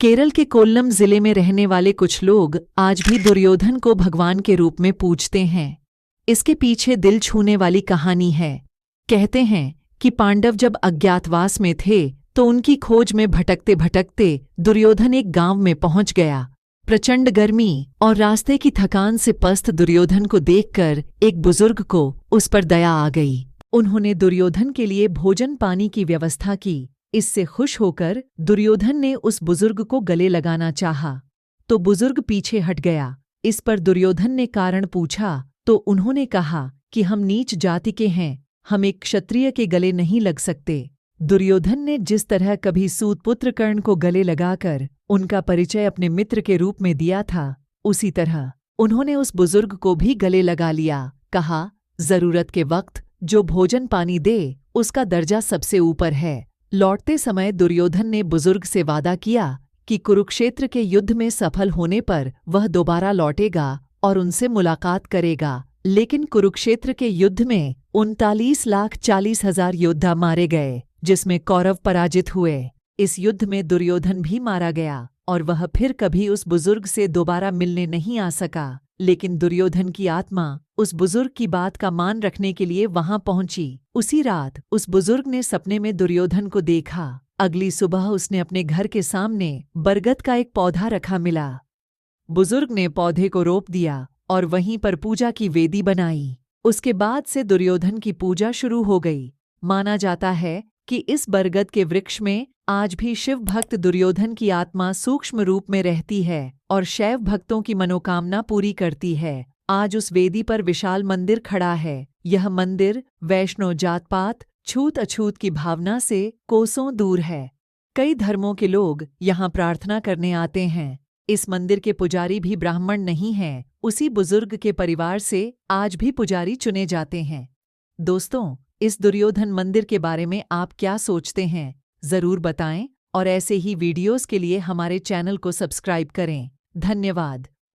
केरल के कोल्लम जिले में रहने वाले कुछ लोग आज भी दुर्योधन को भगवान के रूप में पूजते हैं। इसके पीछे दिल छूने वाली कहानी है। कहते हैं कि पांडव जब अज्ञातवास में थे तो उनकी खोज में भटकते भटकते दुर्योधन एक गांव में पहुंच गया। प्रचंड गर्मी और रास्ते की थकान से पस्त दुर्योधन को देखकर एक बुजुर्ग को उस पर दया आ गई। उन्होंने दुर्योधन के लिए भोजन पानी की व्यवस्था की। इससे खुश होकर दुर्योधन ने उस बुजुर्ग को गले लगाना चाहा तो बुजुर्ग पीछे हट गया। इस पर दुर्योधन ने कारण पूछा तो उन्होंने कहा कि हम नीच जाति के हैं, हम एक क्षत्रिय के गले नहीं लग सकते। दुर्योधन ने जिस तरह कभी सूतपुत्र कर्ण को गले लगाकर उनका परिचय अपने मित्र के रूप में दिया था, उसी तरह उन्होंने उस बुजुर्ग को भी गले लगा लिया। कहा, जरूरत के वक्त जो भोजन पानी दे उसका दर्जा सबसे ऊपर है। लौटते समय दुर्योधन ने बुजुर्ग से वादा किया कि कुरुक्षेत्र के युद्ध में सफल होने पर वह दोबारा लौटेगा और उनसे मुलाकात करेगा। लेकिन कुरुक्षेत्र के युद्ध में 39,40,000 योद्धा मारे गए, जिसमें कौरव पराजित हुए। इस युद्ध में दुर्योधन भी मारा गया और वह फिर कभी उस बुजुर्ग से दोबारा मिलने नहीं आ सका। लेकिन दुर्योधन की आत्मा उस बुजुर्ग की बात का मान रखने के लिए वहां पहुंची। उसी रात उस बुजुर्ग ने सपने में दुर्योधन को देखा। अगली सुबह उसने अपने घर के सामने बरगद का एक पौधा रखा मिला। बुजुर्ग ने पौधे को रोप दिया और वहीं पर पूजा की वेदी बनाई। उसके बाद से दुर्योधन की पूजा शुरू हो गई। माना जाता है कि इस बरगद के वृक्ष में आज भी शिव भक्त दुर्योधन की आत्मा सूक्ष्म रूप में रहती है और शैव भक्तों की मनोकामना पूरी करती है। आज उस वेदी पर विशाल मंदिर खड़ा है। यह मंदिर वैष्णव जात पात छूत अछूत की भावना से कोसों दूर है। कई धर्मों के लोग यहाँ प्रार्थना करने आते हैं। इस मंदिर के पुजारी भी ब्राह्मण नहीं हैं। उसी बुजुर्ग के परिवार से आज भी पुजारी चुने जाते हैं। दोस्तों, इस दुर्योधन मंदिर के बारे में आप क्या सोचते हैं? ज़रूर बताएं और ऐसे ही वीडियोस के लिए हमारे चैनल को सब्सक्राइब करें। धन्यवाद।